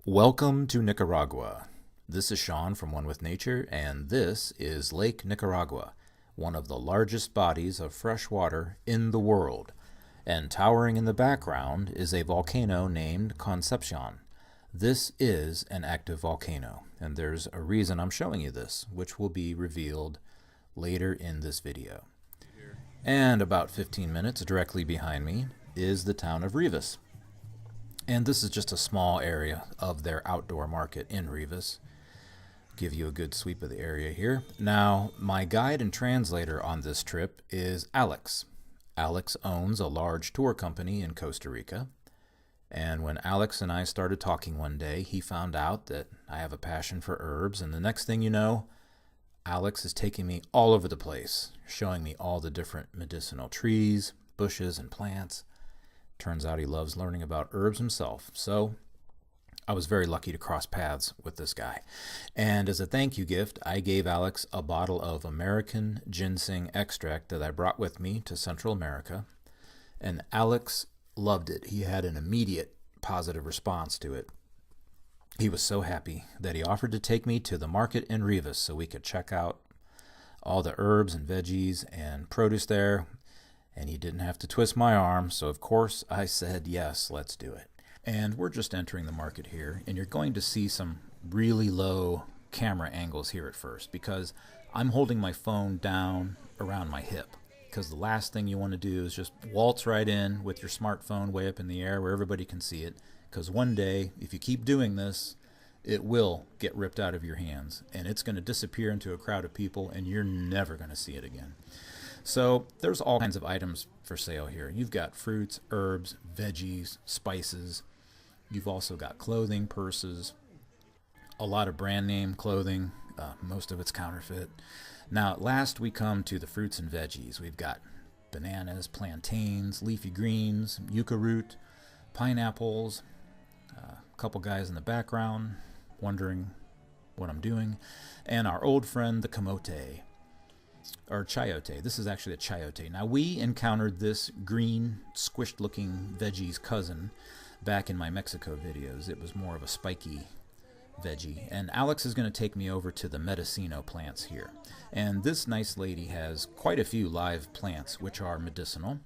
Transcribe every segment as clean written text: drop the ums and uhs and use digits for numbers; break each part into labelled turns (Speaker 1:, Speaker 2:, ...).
Speaker 1: Welcome to Nicaragua. This is Shawn from One with Nature, and this is Lake Nicaragua, one of the largest bodies of fresh water in the world. And towering in the background is a volcano named Concepcion. This is an active volcano, and there's a reason I'm showing you this, which will be revealed later in this video. And about 15 minutes directly behind me is the town of Rivas. And this is just a small area of their outdoor market in Rivas. Give you a good sweep of the area here. Now, my guide and translator on this trip is Alex. Alex owns a large tour company in Costa Rica. And when Alex and I started talking one day, he found out that I have a passion for herbs. And the next thing you know, Alex is taking me all over the place, showing me all the different medicinal trees, bushes, and plants. Turns out he loves learning about herbs himself, so I was very lucky to cross paths with this guy. And as a thank you gift, I gave Alex a bottle of American ginseng extract that I brought with me to Central America, and Alex loved it. He had an immediate positive response to it. He was so happy that he offered to take me to the market in Rivas so we could check out all the herbs and veggies and produce there. And he didn't have to twist my arm, so of course I said, yes, let's do it. And we're just entering the market here, and you're going to see some really low camera angles here at first, because I'm holding my phone down around my hip, because the last thing you want to do is just waltz right in with your smartphone way up in the air where everybody can see it, because one day, if you keep doing this, it will get ripped out of your hands, and it's going to disappear into a crowd of people, and you're never going to see it again. So there's all kinds of items for sale here. You've got fruits, herbs, veggies, spices. You've also got clothing, purses, a lot of brand name clothing. Most of it's counterfeit. Now at last we come to the fruits and veggies. We've got bananas, plantains, leafy greens, yucca root, pineapples, a couple guys in the background wondering what I'm doing, and our old friend the camote. Or chayote. This is actually a chayote. Now, we encountered this green, squished-looking veggie's cousin back in my Mexico videos. It was more of a spiky veggie. And Alex is going to take me over to the Medicinal plants here. And this nice lady has quite a few live plants which are medicinal,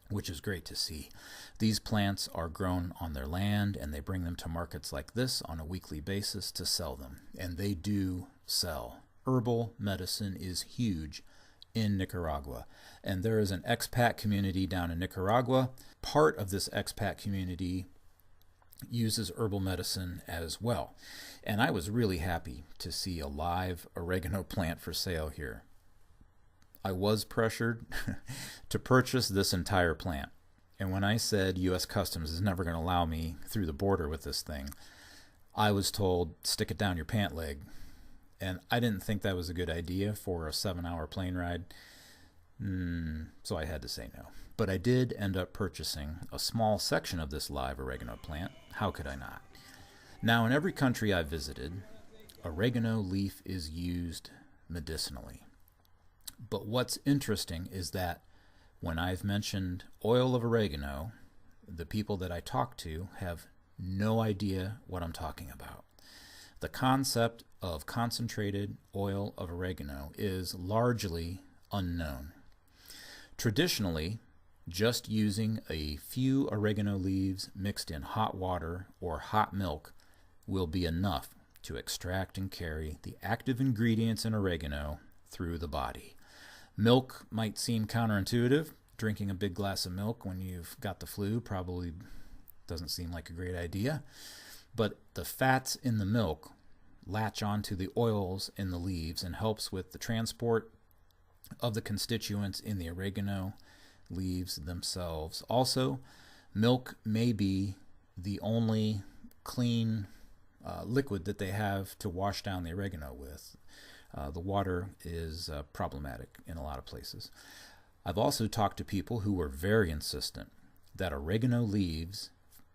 Speaker 1: which is great to see. These plants are grown on their land, and they bring them to markets like this on a weekly basis to sell them. And they do sell. Herbal medicine is huge in Nicaragua, and there is an expat community down in Nicaragua. Part of this expat community uses herbal medicine as well, and I was really happy to see a live oregano plant for sale here. I was pressured to purchase this entire plant, and when I said U.S. Customs is never going to allow me through the border with this thing, I was told, stick it down your pant leg. And I didn't think that was a good idea for a 7-hour plane ride, so I had to say no. But I did end up purchasing a small section of this live oregano plant. How could I not? Now, in every country I've visited, oregano leaf is used medicinally. But what's interesting is that when I've mentioned oil of oregano, the people that I talk to have no idea what I'm talking about. The concept of concentrated oil of oregano is largely unknown. Traditionally, just using a few oregano leaves mixed in hot water or hot milk will be enough to extract and carry the active ingredients in oregano through the body. Milk might seem counterintuitive. Drinking a big glass of milk when you've got the flu probably doesn't seem like a great idea. But the fats in the milk latch onto the oils in the leaves and helps with the transport of the constituents in the oregano leaves themselves. Also, milk may be the only clean liquid that they have to wash down the oregano with. The water is problematic in a lot of places. I've also talked to people who were very insistent that oregano leaves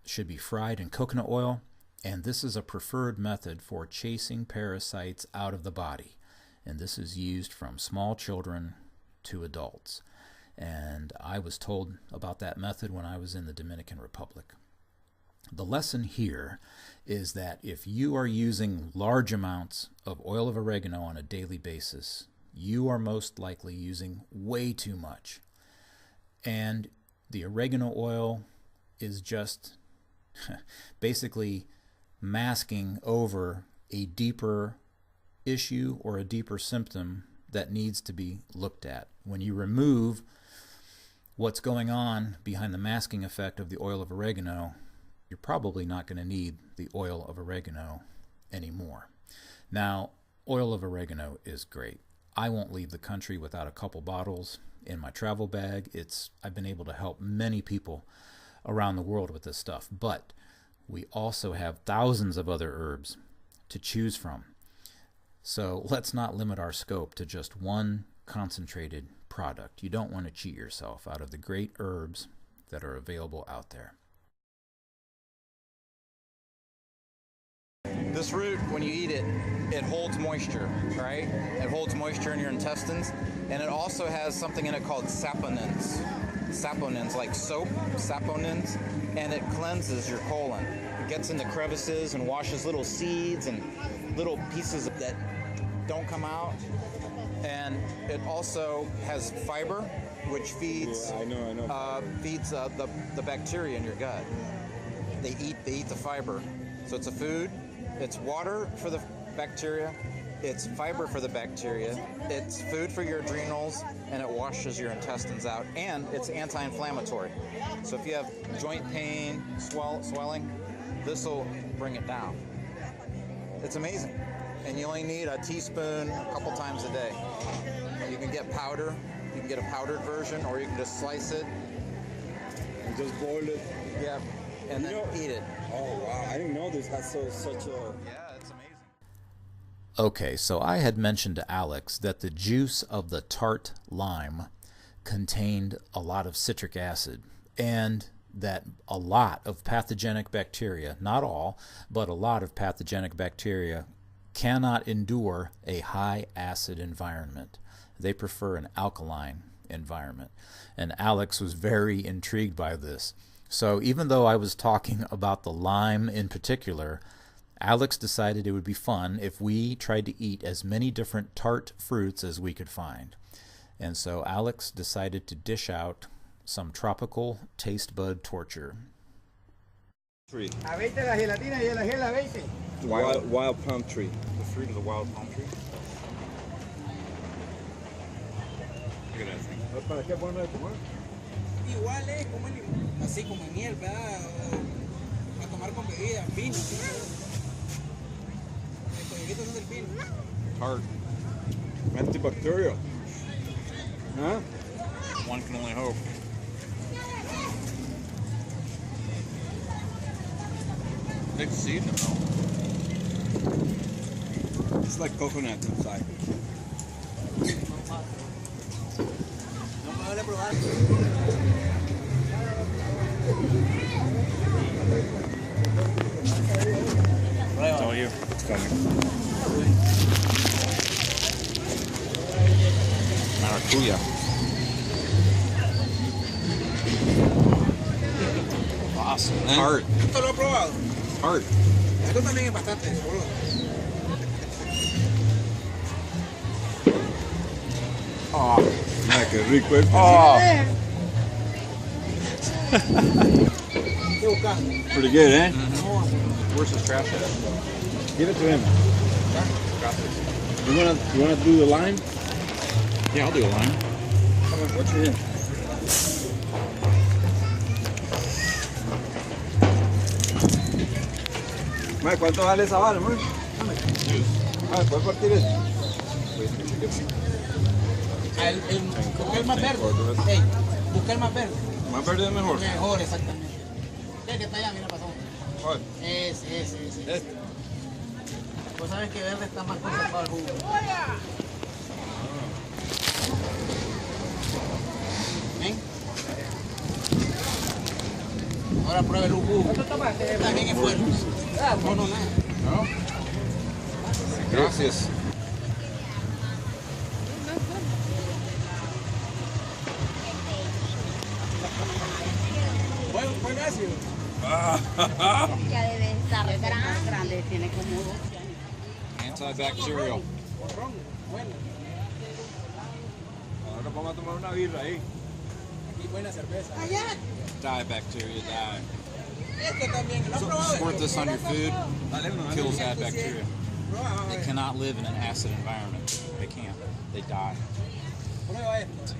Speaker 1: should be fried in coconut oil, and this is a preferred method for chasing parasites out of the body. And this is used from small children to adults. And I was told about that method when I was in the Dominican Republic. The lesson here is that if you are using large amounts of oil of oregano on a daily basis, you are most likely using way too much. And the oregano oil is just basically masking over a deeper issue or a deeper symptom that needs to be looked at. When you remove what's going on behind the masking effect of the oil of oregano, you're probably not going to need the oil of oregano anymore. Now, oil of oregano is great. I won't leave the country without a couple bottles in my travel bag. I've been able to help many people around the world with this stuff, but we also have thousands of other herbs to choose from. So let's not limit our scope to just one concentrated product. You don't want to cheat yourself out of the great herbs that are available out there.
Speaker 2: This root, when you eat it, it holds moisture, right? It holds moisture in your intestines, and it also has something in it called saponins. Saponins, like soap, saponins, and it cleanses your colon. It gets into crevices and washes little seeds and little pieces that don't come out. And it also has fiber, which feeds feeds the bacteria in your gut. They eat the fiber, so it's a food. It's water for the bacteria, it's fiber for the bacteria, it's food for your adrenals, and it washes your intestines out, and it's anti-inflammatory. So if you have joint pain, swelling, this will bring it down. It's amazing. And you only need a teaspoon a couple times a day. You can get powder, you can get a powdered version, or you can just slice it.
Speaker 3: And just boil it?
Speaker 2: Yeah, and then eat it.
Speaker 3: Oh wow, I didn't know this has such a...
Speaker 2: Yeah, it's amazing.
Speaker 1: Okay, so I had mentioned to Alex that the juice of the tart lime contained a lot of citric acid, and that a lot of pathogenic bacteria, not all, but a lot of pathogenic bacteria cannot endure a high acid environment. They prefer an alkaline environment. And Alex was very intrigued by this. So even though I was talking about the lime in particular, Alex decided it would be fun if we tried to eat as many different tart fruits as we could find. And so Alex decided to dish out some tropical taste bud torture.
Speaker 3: Wild palm tree.
Speaker 2: The fruit of the wild palm tree. Look at that thing.
Speaker 4: Igual como así como miel, ¿verdad? O a tomar con bebida, vino. El colorito es del vino.
Speaker 2: Tart.
Speaker 3: Antibacterial. Huh?
Speaker 2: One can only hope. Big seed in the middle.
Speaker 3: It's like coconut inside.
Speaker 4: No me voy a probar.
Speaker 2: It's all you.
Speaker 3: It's coming.
Speaker 2: Maracuya. Awesome. Tart.
Speaker 4: Esto lo he probado.
Speaker 2: Tart.
Speaker 4: Esto también es bastante.
Speaker 2: Oh.
Speaker 3: Yeah, qué rico es.
Speaker 2: Oh.
Speaker 4: Yucca.
Speaker 3: Pretty good, eh?
Speaker 2: Where's his trash at?
Speaker 3: Give it to him.
Speaker 2: Got this.
Speaker 3: You wanna do the lime?
Speaker 2: Yeah, I'll do a lime.
Speaker 3: Come on, what's your him? Mike, ¿cuánto vale esa vara, amor? ¿Puedes partir esto?
Speaker 4: Buscar más verde. Hey, buscar más verde.
Speaker 3: Más verde es mejor.
Speaker 4: Mejor, exactamente. Ve que está allá, mira, pasó.
Speaker 3: ¿Cuál?
Speaker 4: Ese.
Speaker 3: Este.
Speaker 4: Pues sabes que verde está más conservado el jugo. ¿Ven? Ahora pruebe el jugo. También es bueno. No, nada.
Speaker 2: No? Gracias.
Speaker 4: Buen ácido.
Speaker 5: Ya debe estar grande. Tiene como 2 años.
Speaker 2: Antibacterial.
Speaker 3: Ahora vamos a tomar una birra ahí.
Speaker 4: Aquí buena cerveza.
Speaker 2: Die bacteria, die.
Speaker 4: Esto también, ¿lo has probado?
Speaker 2: Squirt this on your food,
Speaker 3: Dale uno, dale.
Speaker 2: kills bad bacteria.
Speaker 4: Prueba,
Speaker 2: They cannot live in an acid environment. They can't. They die.
Speaker 4: prueba esto.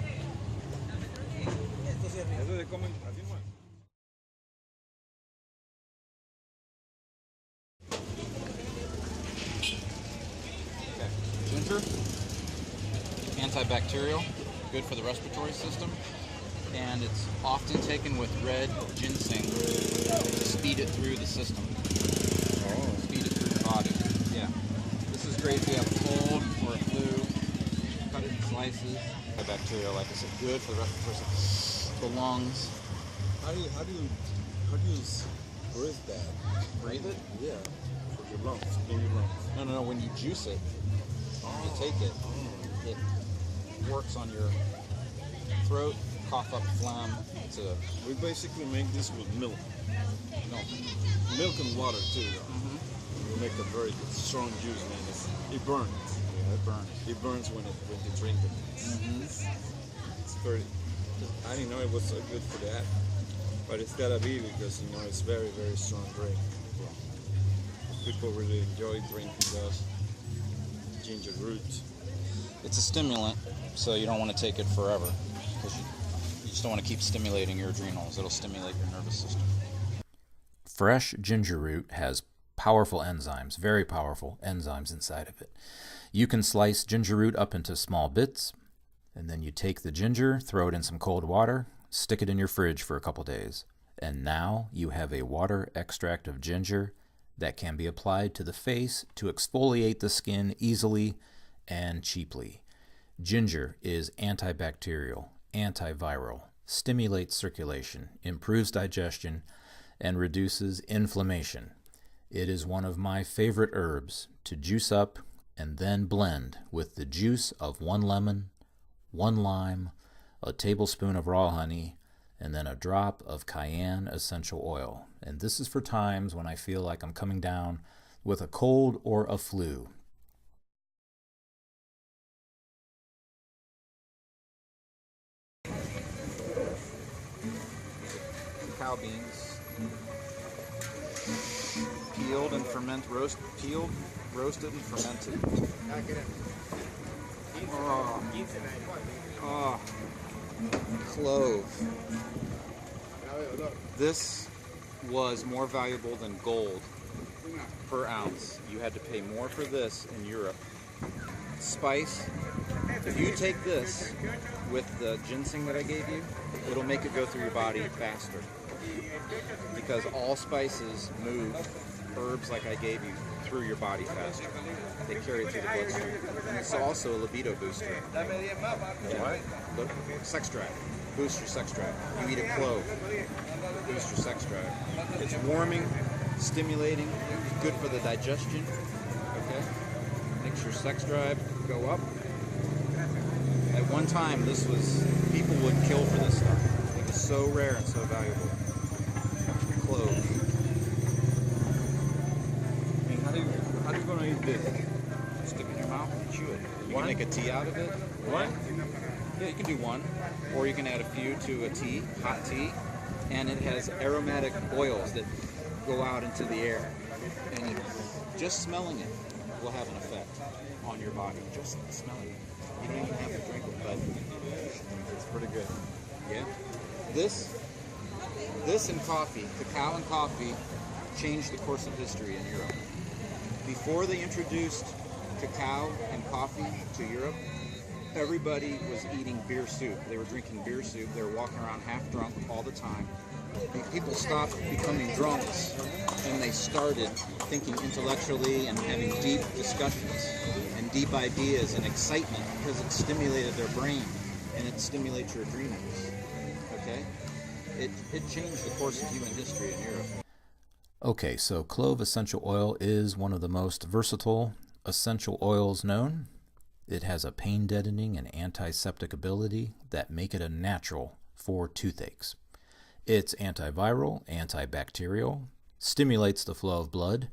Speaker 4: Esto sí es rico.
Speaker 3: Eso se comen así, man.
Speaker 2: Okay. Ginger, antibacterial, good for the respiratory system, and it's often taken with red ginseng to speed it through the system. Speed it through the body. Yeah. This is great if you have a cold or a flu. Cut it in slices. Antibacterial, like I said, good for the respiratory system. The lungs.
Speaker 6: How do you breathe that?
Speaker 2: Breathe it?
Speaker 6: Yeah, for your lungs, in your lungs.
Speaker 2: No. When you juice it, you take it, it works on your throat, cough up phlegm. It's a
Speaker 6: We basically make this with milk. Milk and water too. Though. We make a very good, strong juice, man. It burns.
Speaker 2: yeah, it burns.
Speaker 6: It burns when you drink it. It's very. I didn't know it was so good for that, but it's gotta be because it's very, very strong drink. People really enjoy drinking those ginger root.
Speaker 2: It's a stimulant, so you don't want to take it forever because you just don't want to keep stimulating your adrenals. It'll stimulate your nervous system.
Speaker 1: Fresh ginger root has powerful enzymes, very powerful enzymes inside of it. You can slice ginger root up into small bits, and then you take the ginger, throw it in some cold water, stick it in your fridge for a couple days, and now you have a water extract of ginger that can be applied to the face to exfoliate the skin easily and cheaply. Ginger is antibacterial, antiviral, stimulates circulation, improves digestion, and reduces inflammation. It is one of my favorite herbs to juice up and then blend with the juice of 1 lemon, 1 lime, a tablespoon of raw honey, and then a drop of cayenne essential oil. And this is for times when I feel like I'm coming down with a cold or a flu.
Speaker 2: Cacao beans, peeled and roasted and fermented. Clove. This was more valuable than gold per ounce. You had to pay more for this in Europe. Spice. If you take this with the ginseng that I gave you, it'll make it go through your body faster. Because all spices move herbs like I gave you through your body faster. They carry it through the bloodstream. And it's also a libido booster. What? Sex drive. Boost your sex drive. You eat a clove. Boost your sex drive. It's warming, stimulating, good for the digestion. Okay? Makes your sex drive go up. At one time, people would kill for this stuff. It was so rare and so valuable. Clove.
Speaker 6: How do you gonna eat this?
Speaker 2: Stick it in your mouth and chew it. You
Speaker 6: One?
Speaker 2: can make a tea out of it.
Speaker 6: One?
Speaker 2: Yeah, you can do one. Or you can add a few to a tea, hot tea. And it has aromatic oils that go out into the air. And just smelling it will have an effect on your body. Just smelling it. You don't even have to drink it, but it's pretty good. Yeah. This and coffee, cacao and coffee, changed the course of history in Europe. Before they introduced cacao and coffee to Europe, everybody was eating beer soup. They were drinking beer soup. They were walking around half drunk all the time. People stopped becoming drunks and they started thinking intellectually and having deep discussions and deep ideas and excitement because it stimulated their brain and it stimulates your adrenals. Okay? It changed the course of human history in Europe.
Speaker 1: Okay, so clove essential oil is one of the most versatile essential oils known. It has a pain deadening and antiseptic ability that make it a natural for toothaches. It's antiviral, antibacterial, stimulates the flow of blood.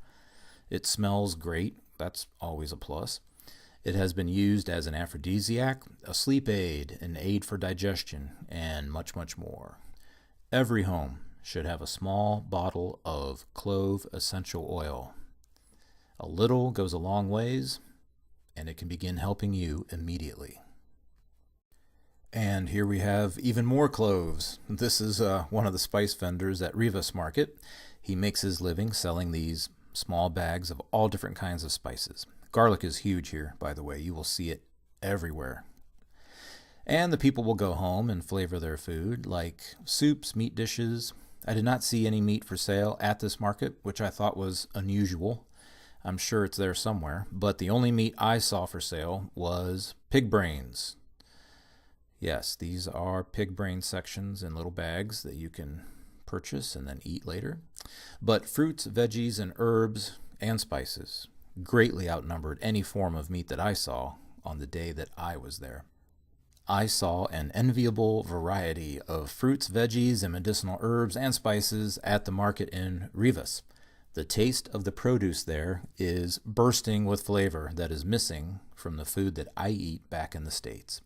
Speaker 1: It smells great. That's always a plus. It has been used as an aphrodisiac, a sleep aid, an aid for digestion, and much, much more. Every home should have a small bottle of clove essential oil. A little goes a long ways, and it can begin helping you immediately. And here we have even more cloves. This is one of the spice vendors at Rivas Market. He makes his living selling these small bags of all different kinds of spices. Garlic is huge here, by the way. You will see it everywhere. And the people will go home and flavor their food, like soups, meat dishes. I did not see any meat for sale at this market, which I thought was unusual. I'm sure it's there somewhere, but the only meat I saw for sale was pig brains. Yes, these are pig brain sections in little bags that you can purchase and then eat later. But fruits, veggies, and herbs and spices greatly outnumbered any form of meat that I saw on the day that I was there. I saw an enviable variety of fruits, veggies, and medicinal herbs and spices at the market in Rivas. The taste of the produce there is bursting with flavor that is missing from the food that I eat back in the States.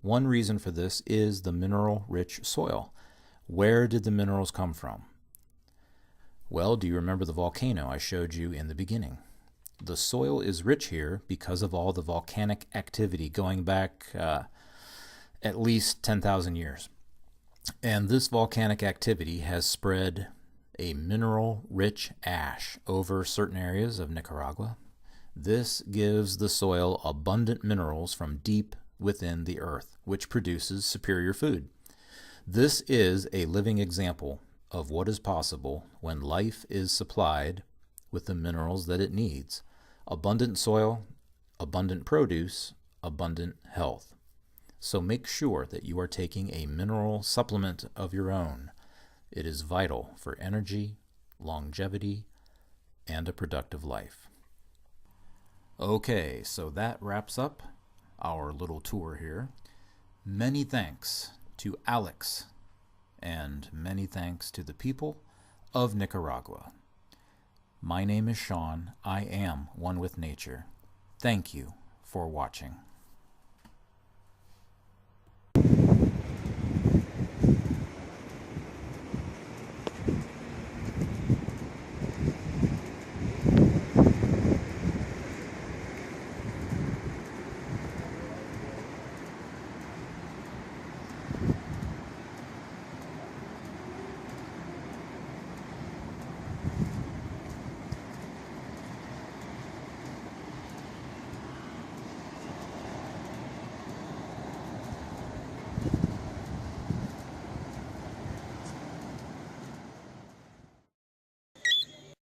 Speaker 1: One reason for this is the mineral-rich soil. Where did the minerals come from? Well, do you remember the volcano I showed you in the beginning? The soil is rich here because of all the volcanic activity going back at least 10,000 years. And this volcanic activity has spread a mineral-rich ash over certain areas of Nicaragua. This gives the soil abundant minerals from deep within the earth, which produces superior food. This is a living example of what is possible when life is supplied with the minerals that it needs. Abundant soil, abundant produce, abundant health. So make sure that you are taking a mineral supplement of your own. It is vital for energy, longevity, and a productive life. Okay, so that wraps up our little tour here. Many thanks to Alex, and many thanks to the people of Nicaragua. My name is Shawn. I am one with nature. Thank you for watching.